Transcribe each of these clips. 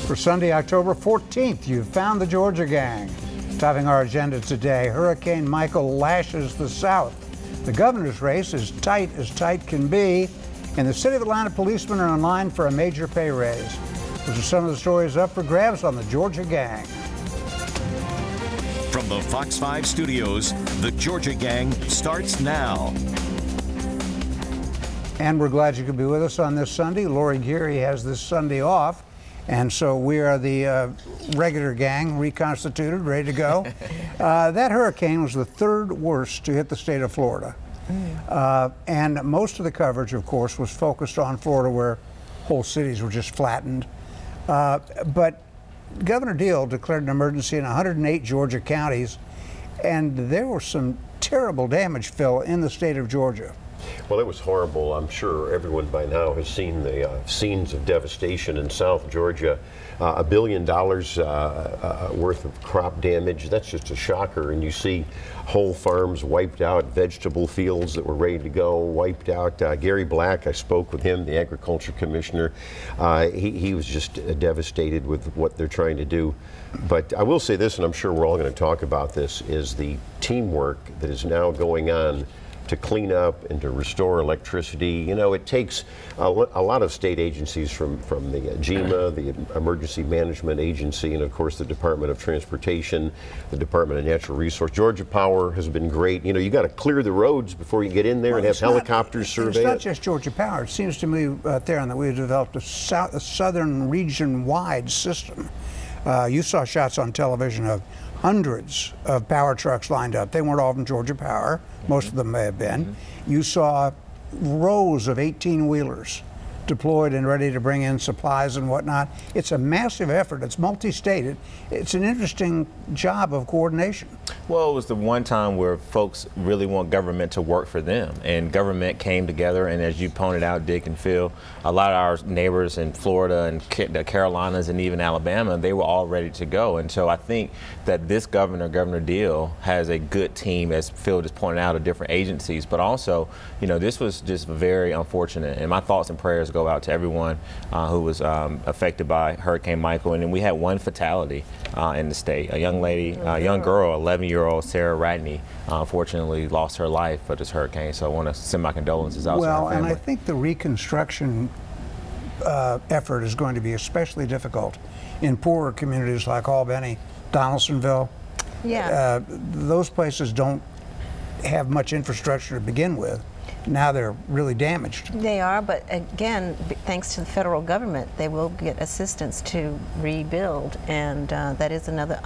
For Sunday, October 14th, you've found the Georgia Gang. Topping our agenda today, Hurricane Michael lashes the South. The governor's race is tight as tight can be, and the City of Atlanta policemen are in line for a major pay raise. Those are some of the stories up for grabs on the Georgia Gang. From the Fox 5 studios, the Georgia Gang starts now. And we're glad you could be with us on this Sunday. Lori Geary has this Sunday off, and so we are the regular gang, reconstituted, ready to go. That hurricane was the third worst to hit the state of Florida. And most of the coverage, of course, was focused on Florida, where whole cities were just flattened. But Governor Deal declared an emergency in 108 Georgia counties, and there was some terrible damage, Phil, in the state of Georgia. Well, it was horrible. I'm sure everyone by now has seen the scenes of devastation in South Georgia. $1 billion worth of crop damage. That's just a shocker. And you see whole farms wiped out, vegetable fields that were ready to go wiped out. Gary Black, I spoke with him, the agriculture commissioner. He was just devastated with what they're trying to do. But I will say this, and I'm sure we're all going to talk about this, is the teamwork that is now going on to clean up and to restore electricity. You know, it takes a lot of state agencies from the GEMA, the Emergency Management Agency, and of course the Department of Transportation, the Department of Natural Resources. Georgia Power has been great. You know, you got to clear the roads before you get in there and have helicopters survey it. It's not just Georgia Power. It seems to me, Theron, that we've developed a southern region-wide system. You saw shots on television of hundreds of power trucks lined up. They weren't all from Georgia Power. Most of them may have been. You saw rows of 18-wheelers deployed and ready to bring in supplies and whatnot. It's a massive effort. It's multi-state. It's an interesting job of coordination. Well, it was the one time where folks really want government to work for them, and government came together, and as you pointed out, Dick and Phil, a lot of our neighbors in Florida and the Carolinas and even Alabama, they were all ready to go. And so I think that this governor, Governor Deal, has a good team, as Phil just pointed out, of different agencies, but also, you know, this was just very unfortunate, and my thoughts and prayers go out to everyone who was affected by Hurricane Michael. And then we had one fatality in the state. A young lady, a young girl, 11-year-old Sarah Radney, unfortunately lost her life for this hurricane. So I want to send my condolences out to her family. Well, and I think the reconstruction effort is going to be especially difficult in poorer communities like Albany, Donaldsonville. Yeah. Those places don't have much infrastructure to begin with. Now they're really damaged. They are, but again, thanks to the federal government, they will get assistance to rebuild, and that is another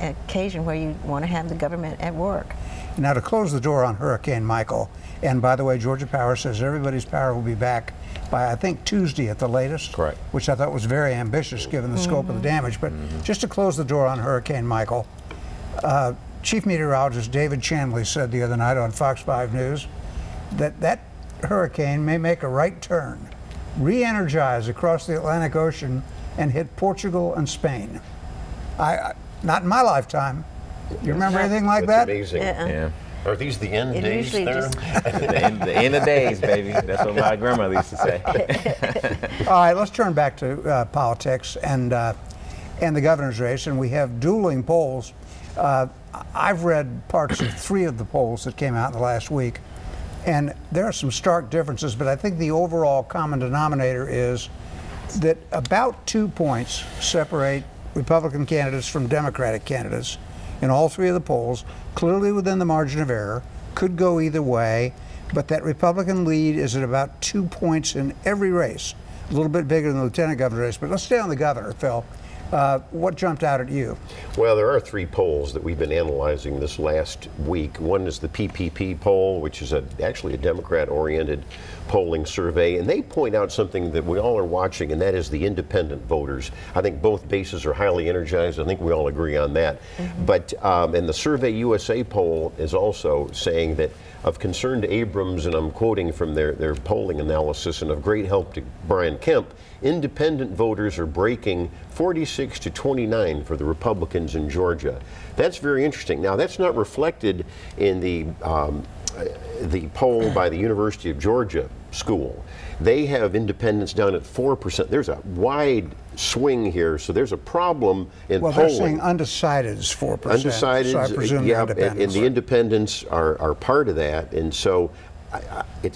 occasion where you want to have the government at work. Now, to close the door on Hurricane Michael, and by the way, Georgia Power says everybody's power will be back by, I think, Tuesday at the latest. Correct. Which I thought was very ambitious given the scope of the damage. But just to close the door on Hurricane Michael, Chief Meteorologist David Chanley said the other night on Fox 5 News that hurricane may make a right turn, re-energize across the Atlantic Ocean, and hit Portugal and Spain. Not in my lifetime. You remember anything like that? That's amazing. Yeah. Are these the end days there? The end of days, baby. That's what my grandmother used to say. All right, let's turn back to politics and the governor's race, and we have dueling polls. I've read parts of 3 of the polls that came out in the last week. And there are some stark differences, but I think the overall common denominator is that about 2 points separate Republican candidates from Democratic candidates in all 3 of the polls, clearly within the margin of error, could go either way, but that Republican lead is at about 2 points in every race, a little bit bigger than the lieutenant governor race. But let's stay on the governor, Phil. What jumped out at you? Well, there are 3 polls that we've been analyzing this last week. One is the PPP poll, which is actually a Democrat-oriented polling survey, and they point out something that we all are watching, and that is the independent voters. I think both bases are highly energized. I think we all agree on that. But and the Survey USA poll is also saying that of concern to Abrams, and I'm quoting from their polling analysis, and of great help to Brian Kemp, independent voters are breaking 46 to 29 for the Republicans in Georgia. That's very interesting. Now, that's not reflected in the poll by the University of Georgia school. They have independents down at 4%. There's a wide swing here. So there's a problem in well, polling. they're saying undecided is 4%. Undecided, so I presume yeah, the independents. and the independents are part of that. And so,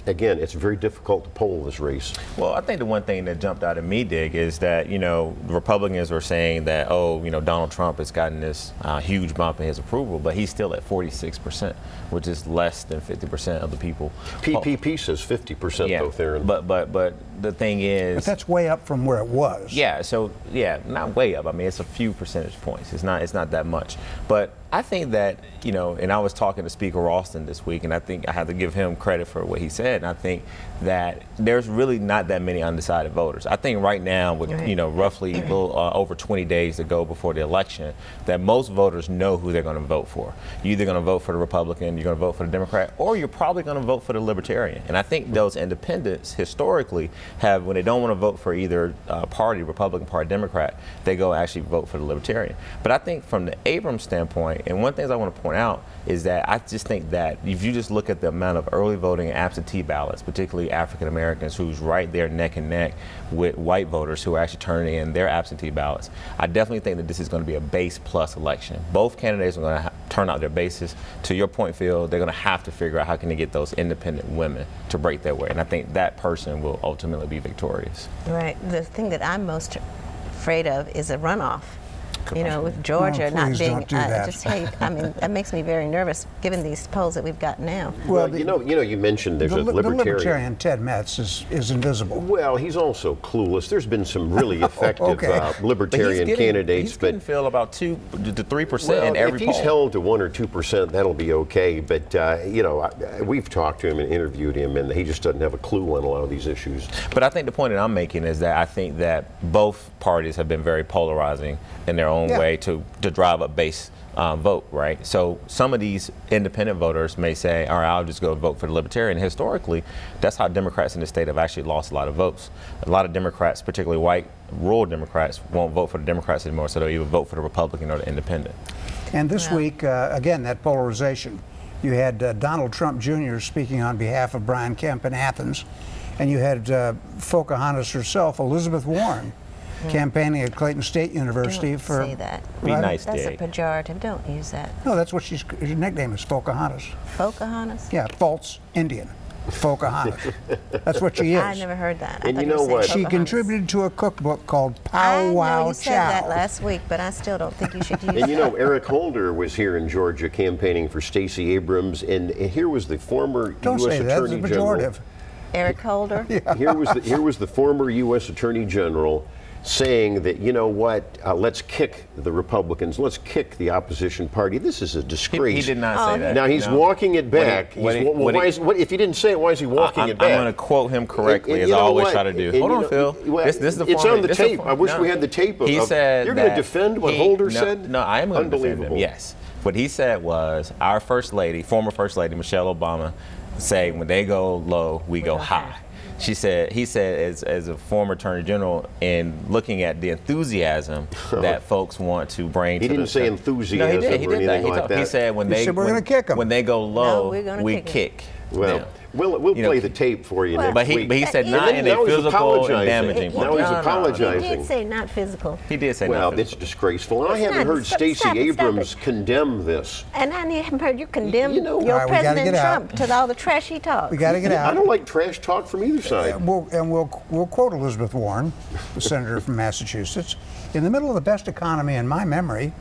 again, it's very difficult to poll this race. Well, I think the one thing that jumped out at me, Dick, is that, you know, the Republicans were saying that, oh, you know, Donald Trump has gotten this huge bump in his approval, but he's still at 46%, which is less than 50% of the people. PPP says 50%, yeah, though, Theron. But the thing is... But that's way up from where it was. Yeah, so, yeah, not way up. I mean, it's a few percentage points. It's not that much. But I think that, you know, and I was talking to Speaker Ralston this week, and I think I have to give him credit for what he said. And I think that there's really not that many undecided voters. I think right now, with, you know, roughly a little over 20 days to go before the election, that most voters know who they're going to vote for. You're either going to vote for the Republican, you're going to vote for the Democrat, or you're probably going to vote for the Libertarian. And I think those independents historically have, when they don't want to vote for either party, Republican Party, Democrat, they go actually vote for the Libertarian. But I think from the Abrams standpoint, and one thing I want to point out is that I just think that if you just look at the amount of early voting and absentee ballots, particularly African Americans, who's right there neck and neck with white voters who are actually turning in their absentee ballots, I definitely think that this is going to be a base plus election. Both candidates are going to turn out their bases. To your point, Phil, they're going to have to figure out how can they get those independent women to break their way. And I think that person will ultimately be victorious. Right. The thing that I'm most afraid of is a runoff. You know, with Georgia not being, I just hate. I mean, that makes me very nervous, given these polls that we've got now. Well, you know, you mentioned there's a libertarian. The libertarian Ted Metz is invisible. Well, he's also clueless. There's been some really effective libertarian candidates, he's getting feel about 2 to 3% in every poll. If he's held to 1 or 2%, that'll be okay. But you know, we've talked to him and interviewed him, and he just doesn't have a clue on a lot of these issues. But I think the point that I'm making is that I think that both parties have been very polarizing in their own way to drive a base vote, right? So some of these independent voters may say, all right, I'll just go vote for the Libertarian. Historically, that's how Democrats in the state have actually lost a lot of votes. A lot of Democrats, particularly white rural Democrats, won't vote for the Democrats anymore, so they'll either vote for the Republican or the Independent. And this week, again, that polarization. You had Donald Trump Jr. speaking on behalf of Brian Kemp in Athens, and you had Pocahontas herself, Elizabeth Warren, campaigning at Clayton State University. Don't for say that. Be nice, That's Dick. a pejorative. Don't use that. No, that's what her nickname is, Pocahontas. Pocahontas? Yeah, false Indian. Pocahontas. That's what she is. I never heard that. And you know what? She contributed to a cookbook called Pow Wow I know you Chow. said that last week, but I still don't think you should use And you know, Eric Holder was here in Georgia campaigning for Stacey Abrams, and here was the former Don't U.S. say that, Attorney it's General. pejorative. Eric Holder? Here was the former U.S. Attorney General saying that, you know what, let's kick the Republicans, let's kick the opposition party. This is a disgrace. He did not say that. Now he's walking it back. If he didn't say it, why is he walking it back? I'm going to quote him correctly, as I always try to do. Hold on, Phil. Well, this is the it's on the tape. I wish we had the tape of He said you're going to defend what Holder said? No, I am going to defend him, Unbelievable. yes. What he said was, our First Lady, former First Lady, Michelle Obama, say when they go low, we go high. He said, as a former Attorney General, in looking at the enthusiasm that folks want to bring to the... He didn't say enthusiasm no, he did. or anything like that. He said we're going to kick them. When they go low, No, we kick. Well, we'll play the tape for you next week. But he said not in a physical and damaging way. Now he's apologizing. He did say not physical. He did say well, not physical. it's disgraceful. And I haven't heard Stacey Abrams condemn this. And I haven't heard you condemn You know, your all right, we gotta President get Trump to all the trash he talks. We got to get out. I don't like trash talk from either side. We'll quote Elizabeth Warren, the senator from Massachusetts. In the middle of the best economy in my memory,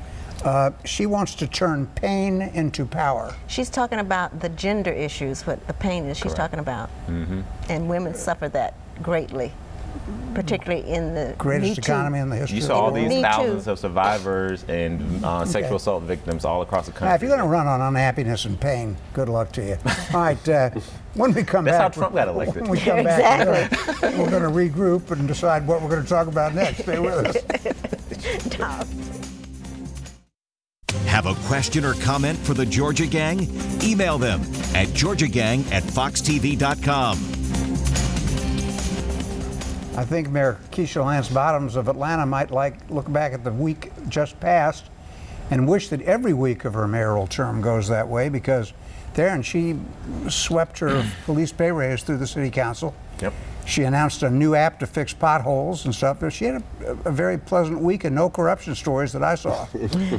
she wants to turn pain into power. She's talking about the gender issues, what the pain is she's talking about. And women suffer that greatly, particularly in the Greatest economy in the history You of saw all the these world. thousands of survivors and sexual assault victims all across the country. Now, if you're going to run on unhappiness and pain, good luck to you. All right, when we come That's back, how Trump got elected. When we come back, we're going to regroup and decide what we're going to talk about next. Stay with us. Have a question or comment for the Georgia Gang? Email them at georgiagang@foxtv.com. I think Mayor Keisha Lance Bottoms of Atlanta might look back at the week just passed and wish that every week of her mayoral term goes that way, because she swept her police pay raise through the city council. Yep. She announced a new app to fix potholes and stuff. She had a very pleasant week and no corruption stories that I saw.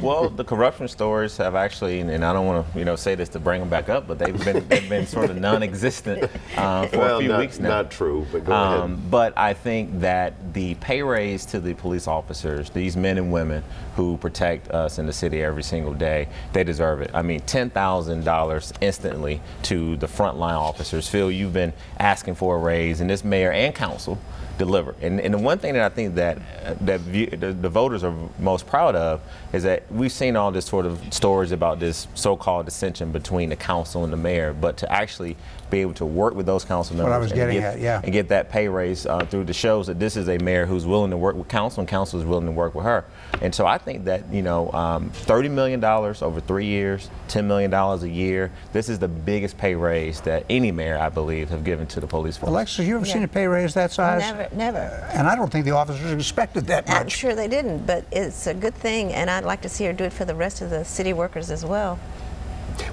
Well, the corruption stories have actually, and I don't want to say this to bring them back up, but they've been sort of non-existent for a few weeks now. Not true, but go ahead. But I think that the pay raise to the police officers, these men and women who protect us in the city every single day, they deserve it. I mean, $10,000 instantly to the frontline officers. Phil, you've been asking for a raise, and this mayor and council deliver. And the one thing that I think that the voters are most proud of is that we've seen all this sort of stories about this so-called dissension between the council and the mayor, but to actually be able to work with those council members and get that pay raise through the shows that this is a mayor who's willing to work with council, and council is willing to work with her. And so I think that, $30 million over 3 years, $10 million a year, this is the biggest pay raise that any mayor, I believe, have given to the police force. Alexis, you ever seen a pay raise that size? Never. And I don't think the officers expected that much. I'm sure they didn't, but it's a good thing, and I'd like to see her do it for the rest of the city workers as well.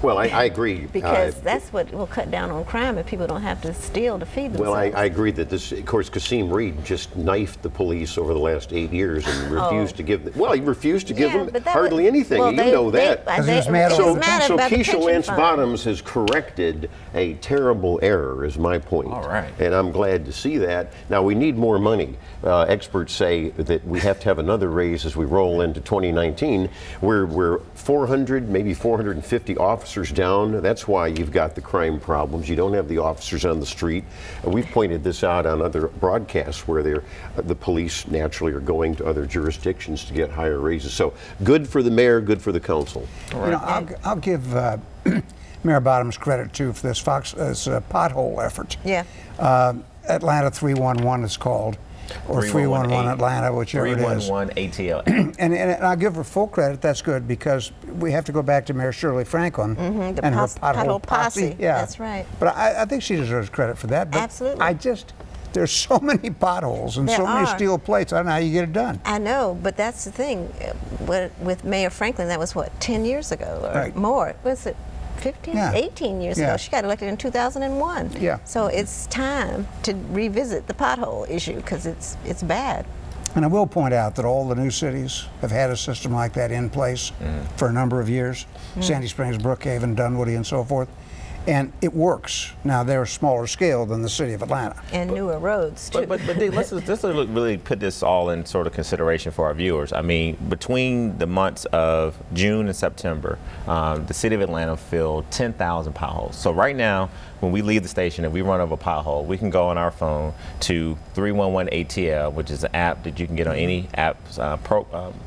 Well, I agree. Because that's what will cut down on crime if people don't have to steal to feed themselves. Well, I agree that this, of course, Kasim Reed just knifed the police over the last 8 years and refused to give them, well, he refused to give them hardly anything. Well, you know that. So Keisha Lance Bottoms has corrected a terrible error, is my point. All right. And I'm glad to see that. Now, we need more money. Experts say that we have to have another raise as we roll into 2019. We're 400, maybe 450 officers down. That's why you've got the crime problems. You don't have the officers on the street. We've pointed this out on other broadcasts where the police naturally are going to other jurisdictions to get higher raises. So good for the mayor, good for the council. Right. I'll give Mayor Bottoms credit too for this pothole effort. Yeah. Atlanta 311 is called. Or 311 Atlanta, whichever it is. 311 ATL. and I'll give her full credit. That's good, because we have to go back to Mayor Shirley Franklin and her pothole posse. Yeah, that's right. But I think she deserves credit for that. But absolutely. There's so many potholes and so many steel plates. I don't know how you get it done. I know, but that's the thing. With Mayor Franklin, that was what, 10 years ago or more? Was it 15, 18 years ago? She got elected in 2001. Yeah. So it's time to revisit the pothole issue, because it's bad. And I will point out that all the new cities have had a system like that in place for a number of years. Sandy Springs, Brookhaven, Dunwoody, and so forth. And it works. Now, they're a smaller scale than the city of Atlanta. And newer roads, too. But let's really put this all in sort of consideration for our viewers. I mean, between the months of June and September, the city of Atlanta filled 10,000 potholes. So right now, when we leave the station and we run over a pothole, we can go on our phone to 311 ATL, which is an app that you can get on any apps,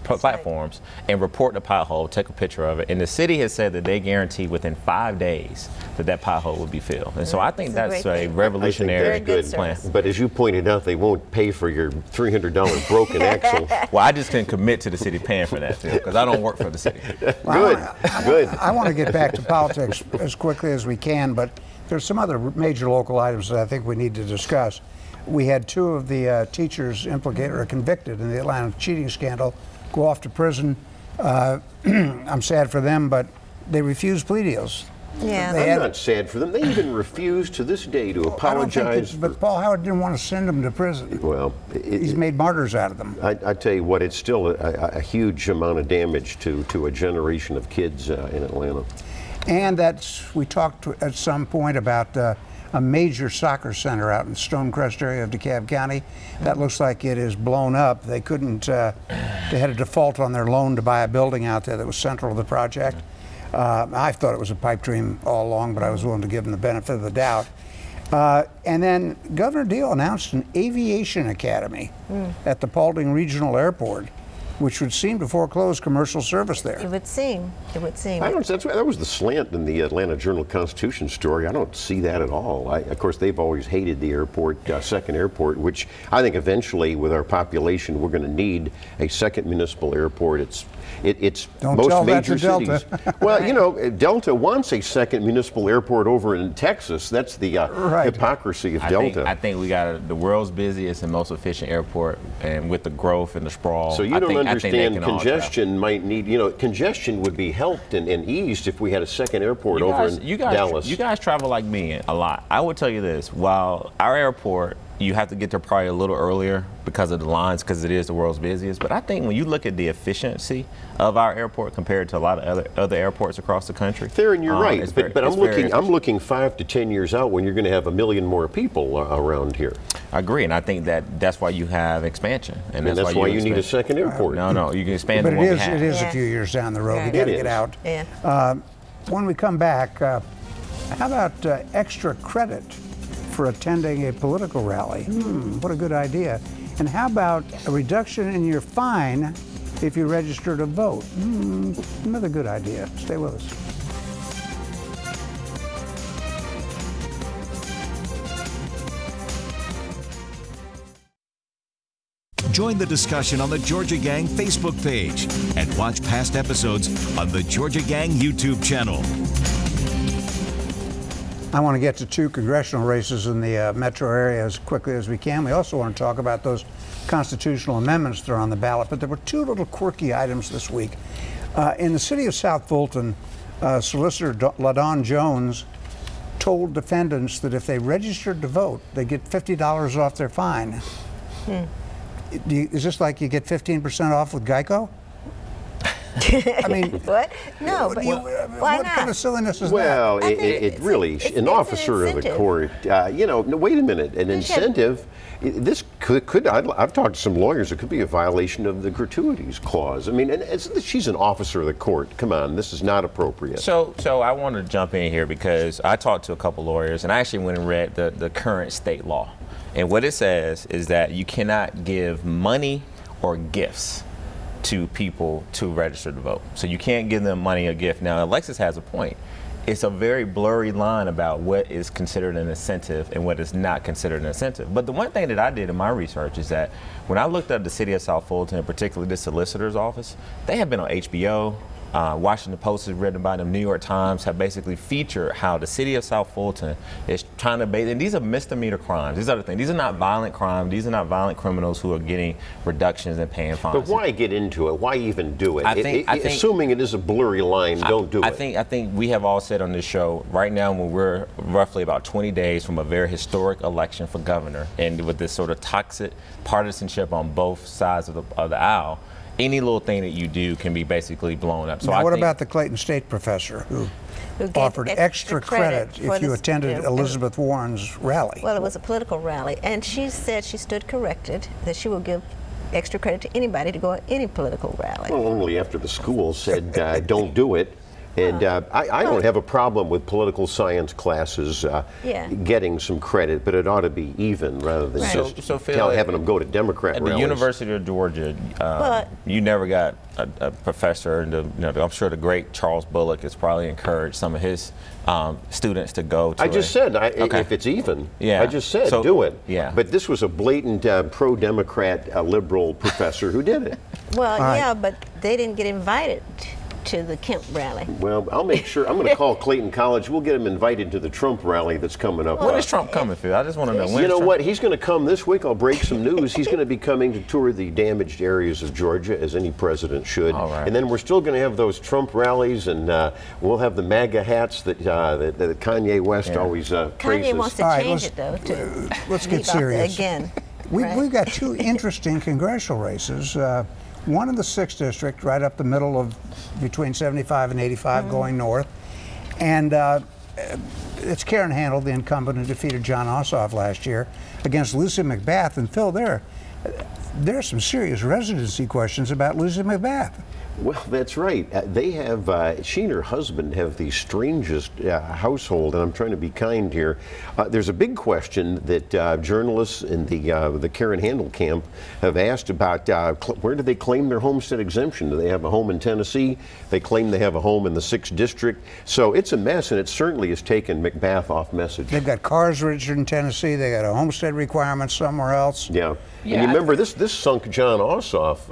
platforms, and report the pothole, take a picture of it. And the city has said that they guarantee within 5 days that pothole will be filled. And so I think that's a revolutionary plan. But as you pointed out, they won't pay for your $300 broken axle. Well, I just can commit to the city paying for that, Phil, because I don't work for the city. Good. I want to get back to politics as quickly as we can, but there's some other major local items that I think we need to discuss. We had 2 of the teachers implicated or convicted in the Atlanta cheating scandal go off to prison. I'm sad for them, but they refused plea deals. Yeah, I'm not sad for them. They even refuse to this day to apologize. But Paul Howard didn't want to send them to prison. Well, he's made martyrs out of them. I tell you what, it's still a huge amount of damage to a generation of kids in Atlanta. And we talked at some point about a major soccer center out in the Stonecrest area of DeKalb County. That looks like it is blown up. They couldn't, they had a default on their loan to buy a building out there that was central to the project. I thought it was a pipe dream all along, but I was willing to give them the benefit of the doubt. And then Governor Deal announced an aviation academy at the Paulding Regional Airport, which would seem to foreclose commercial service there. It would seem. It would seem. That was the slant in the Atlanta Journal-Constitution story. I don't see that at all. Of course, they've always hated the airport, second airport, which I think eventually, with our population, we're going to need a second municipal airport. It's don't most tell major that to cities. Delta. Well, you know, Delta wants a second municipal airport over in Texas. That's the hypocrisy of Delta. I think we got the world's busiest and most efficient airport, and with the growth and the sprawl. So you don't understand congestion might need, congestion would be helped and eased if we had a second airport over in Dallas. You guys travel like me a lot. I would tell you this, while our airport you have to get there probably a little earlier because of the lines, because it is the world's busiest. But I think when you look at the efficiency of our airport compared to a lot of other airports across the country, Theron, you're right. But I'm looking 5 to 10 years out when you're going to have 1 million more people around here. I agree, and I think that's why you have expansion, and that's why you need a second airport. No, you can expand. But it is a few years down the road. We got to get out. Yeah. When we come back, how about extra credit for attending a political rally? What a good idea. And how about a reduction in your fine if you register to vote? Another good idea. Stay with us. Join the discussion on the Georgia Gang Facebook page and watch past episodes on the Georgia Gang YouTube channel. I want to get to 2 congressional races in the metro area as quickly as we can. We also want to talk about those constitutional amendments that are on the ballot. But there were 2 little quirky items this week. In the city of South Fulton, Solicitor LaDon Jones told defendants that if they registered to vote, they get $50 off their fine. Is this like you get 15% off with Geico? I mean, what? No, but why what not? kind of silliness is well, that? it really, an officer of the court, no, wait a minute, an incentive, this could I've talked to some lawyers, it could be a violation of the gratuities clause. I mean, and she's an officer of the court. Come on, this is not appropriate. So I want to jump in here because I talked to a couple lawyers, and I actually went and read the current state law. And what it says is that you cannot give money or gifts to people to register to vote. So you can't give them money or gift. Now, Alexis has a point. It's a very blurry line about what is considered an incentive and what is not considered an incentive. But the one thing that I did in my research is that when I looked up the city of South Fulton, and particularly the solicitor's office, they have been on HBO. Washington Post has written about them. New York Times have basically featured how the city of South Fulton is trying to and these are misdemeanor crimes. These are the things. These are not violent crimes. These are not violent criminals who are getting reductions and paying fines. But why get into it? Why even do it? I think, assuming it is a blurry line, don't do it. I think we have all said on this show right now, when we're roughly about 20 days from a very historic election for governor, and with this sort of toxic partisanship on both sides of the aisle, any little thing that you do can be basically blown up. So now, what about the Clayton State professor who offered extra credit if you attended Elizabeth Warren's rally? Well, it was a political rally, and she said she stood corrected, that she will give extra credit to anybody to go at any political rally. Well, only after the school said don't do it. And I don't have a problem with political science classes getting some credit, but it ought to be even rather than having them go to Democrat rallies. At the University of Georgia, you never got a professor, and I'm sure the great Charles Bullock has probably encouraged some of his students to go to I just said, if it's even, I just said do it. Yeah. But this was a blatant pro-Democrat liberal professor who did it. Well, but they didn't get invited to the Kemp rally. Well, I'll make sure. I'm going to call Clayton College. We'll get him invited to the Trump rally that's coming up. When is Trump coming, Phil? I just want to know. You know what? He's going to come this week. I'll break some news. He's going to be coming to tour the damaged areas of Georgia, as any president should. All right. And then we're still going to have those Trump rallies, and we'll have the MAGA hats that Kanye West always praises. Kanye wants to change it, though, let's get serious. Again. We've got 2 interesting congressional races. One in the 6th district, right up the middle of between 75 and 85 going north. And it's Karen Handel, the incumbent, who defeated John Ossoff last year against Lucy McBath. And Phil, there are some serious residency questions about Lucy McBath. Well, that's right. They have, she and her husband have the strangest household, and I'm trying to be kind here. There's a big question that journalists in the Karen Handel camp have asked about where do they claim their homestead exemption? Do they have a home in Tennessee? They claim they have a home in the 6th district. So it's a mess, and it certainly has taken McBath off message. They've got cars registered in Tennessee. They got a homestead requirement somewhere else. Yeah. And you remember this sunk John Ossoff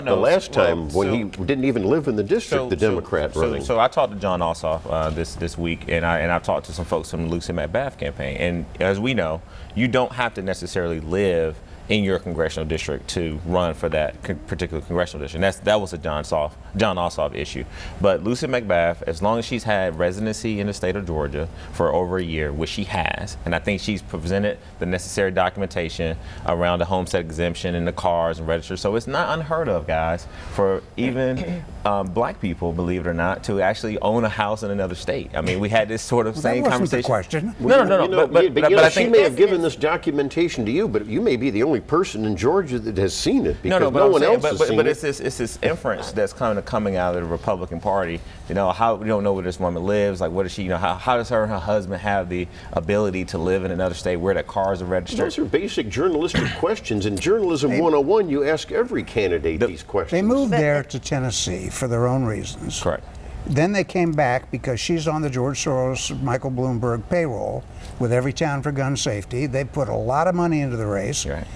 the last time when he didn't even live in the district, the Democrat running. So I talked to John Ossoff this week, and I've talked to some folks from the Lucy McBath campaign. And as we know, you don't have to necessarily live in your congressional district to run for that particular congressional district. That was a John Ossoff issue. But Lucy McBath, as long as she's had residency in the state of Georgia for over a year, which she has, and I think she's presented the necessary documentation around the homestead exemption and the cars and registers. So it's not unheard of, guys, for even black people, believe it or not, to actually own a house in another state. I mean, we had this sort of same that wasn't conversation. The question. No. But I she think may have given this documentation to you, but you may be the only person in Georgia that has seen it, because no one else has seen it. But it's this inference that's kind of coming out of the Republican Party. You know, how we don't know where this woman lives. Like, what is she? You know, how does her and her husband have the ability to live in another state where their cars are registered? Those are basic journalistic questions. In Journalism 101, you ask every candidate these questions. They moved there to Tennessee for their own reasons. Correct. Then they came back because she's on the George Soros, Michael Bloomberg payroll with Everytown for Gun Safety. They put a lot of money into the race. Right.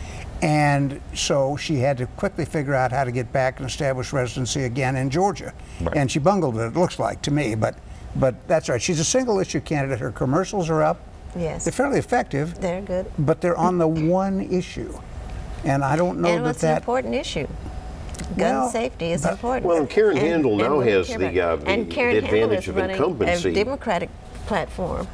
And so she had to quickly figure out how to get back and establish residency again in Georgia. Right. And she bungled it, it looks like, to me. But that's right. She's a single issue candidate. Her commercials are up. Yes. They're fairly effective. They're good. But they're on the one issue. And I don't know and it's an important issue. Gun safety is important. Well, and Karen Handel now has the advantage of incumbency. A Democratic platform.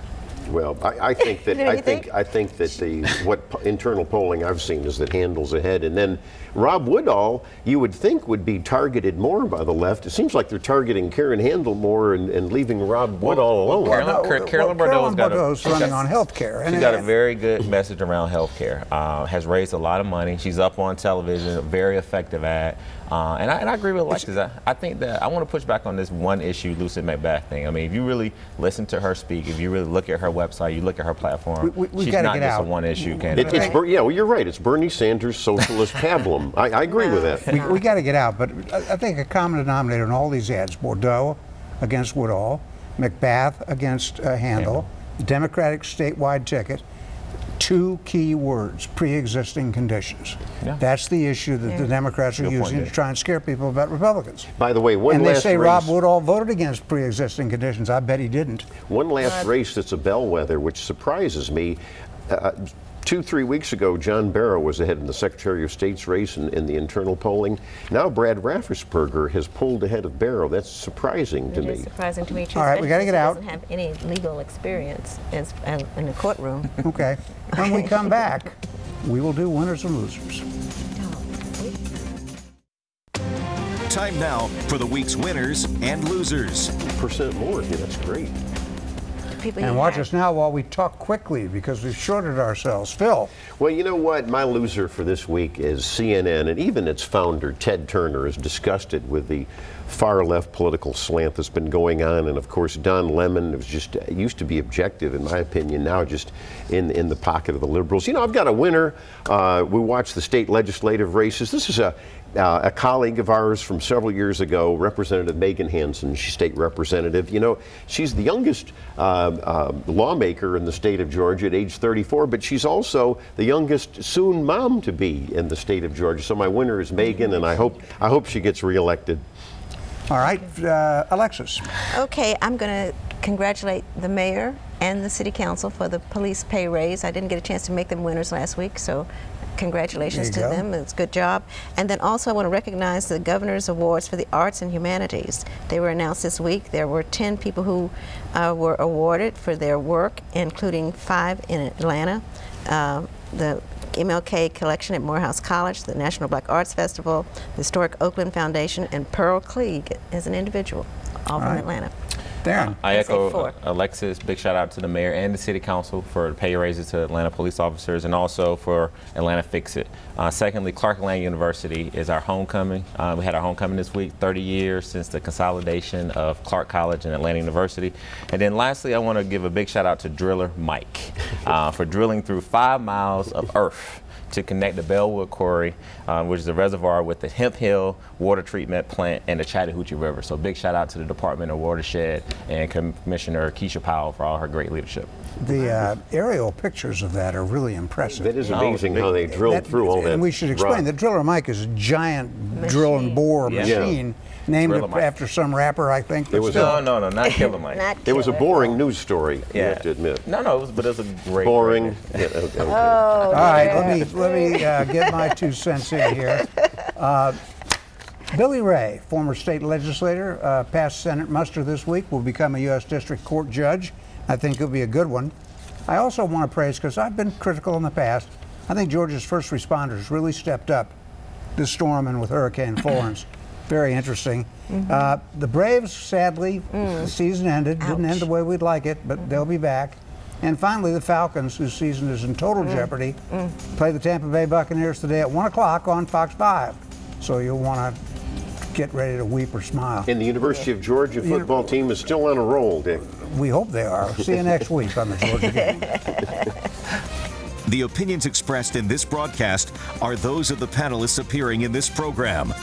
Well, I think that I think that what internal polling I've seen is that Handel's ahead, and then Rob Woodall, you would think, would be targeted more by the left. It seems like they're targeting Karen Handel more and leaving Rob Woodall alone. Carolyn Bordeaux's running on health care. She's got a very good message around health care. Has raised a lot of money. She's up on television, a very effective ad. And I agree with Alexis. I think that I want to push back on this one issue Lucy McBath thing. I mean, if you really listen to her speak, if you really look at her website, you look at her platform, she's not just a one-issue candidate. Well, you're right. It's Bernie Sanders' socialist pablum. I agree with that. We got to get out, but I think a common denominator in all these ads, Bordeaux against Woodall, McBath against Handel, Democratic statewide ticket, two key words: pre-existing conditions. Yeah. That's the issue that the Democrats are using to try and scare people about Republicans. By the way, and they say Rob Woodall voted against pre-existing conditions. I bet he didn't. One last race that's a bellwether, which surprises me. 2-3 weeks ago, John Barrow was ahead in the Secretary of State's race in the internal polling. Now Brad Raffensperger has pulled ahead of Barrow. That's surprising to me. It is surprising to me, too. All right, we got to get out. He doesn't have any legal experience in the courtroom. Okay. When we come back, we will do winners and losers. Time now for the week's winners and losers. % more, yeah, that's great. And watch us now while we talk quickly, because we've shorted ourselves. Phil. Well, you know what? My loser for this week is CNN, and even its founder, Ted Turner, is disgusted with the far-left political slant that's been going on. And, of course, Don Lemon was just used to be objective, in my opinion, now just in the pocket of the liberals. You know, I've got a winner. We watched the state legislative races. This is a colleague of ours from several years ago, Representative Megan Hansen. She's state representative. You know, she's the youngest lawmaker in the state of Georgia at age 34, but she's also the youngest soon mom to be in the state of Georgia. So my winner is Megan, and I hope she gets reelected. All right, Alexis. Okay, I'm going to congratulate the mayor and the city council for the police pay raise. I didn't get a chance to make them winners last week, so congratulations to them. It's a good job. And then also I want to recognize the governor's awards for the arts and humanities. They were announced this week. There were 10 people who were awarded for their work, including 5 in Atlanta. The MLK Collection at Morehouse College, the National Black Arts Festival, the Historic Oakland Foundation, and Pearl Klieg as an individual, all from Atlanta. I echo Alexis. Big shout out to the mayor and the city council for the pay raises to Atlanta police officers, and also for Atlanta Fix It. Secondly, Clark Atlanta University is our homecoming. We had our homecoming this week, 30 years since the consolidation of Clark College and Atlanta University. And then lastly, I want to give a big shout out to driller Mike for drilling through 5 miles of earth to connect the Bellwood Quarry, which is a reservoir, with the Hemp Hill water treatment plant and the Chattahoochee River. So big shout out to the Department of Watershed and Commissioner Keisha Powell for all her great leadership. The aerial pictures of that are really impressive. That is amazing how they drilled through all that. And we should explain that driller Mike is a giant drill and bore machine. named Gorilla it Mike. after some rapper, I think. It was still. No, not Killer Mike. Not It was a killer. boring news story, you Yeah. have to admit. No, but it was a great. Boring. Yeah, okay. Oh, All right, yeah. let me get my 2 cents in here. Billy Ray, former state legislator, passed Senate muster this week, will become a U.S. District Court judge. I think it'll be a good one. I also want to praise, because I've been critical in the past, I think Georgia's first responders really stepped up this storm and with Hurricane Florence. Very interesting. The Braves, sadly, the season ended. Didn't end the way we'd like it, but they'll be back. And finally, the Falcons, whose season is in total jeopardy, play the Tampa Bay Buccaneers today at 1 o'clock on Fox 5. So you'll want to get ready to weep or smile. And the University of Georgia football team is still on a roll, Dick. We hope they are. See you next week on the Georgia Game. The opinions expressed in this broadcast are those of the panelists appearing in this program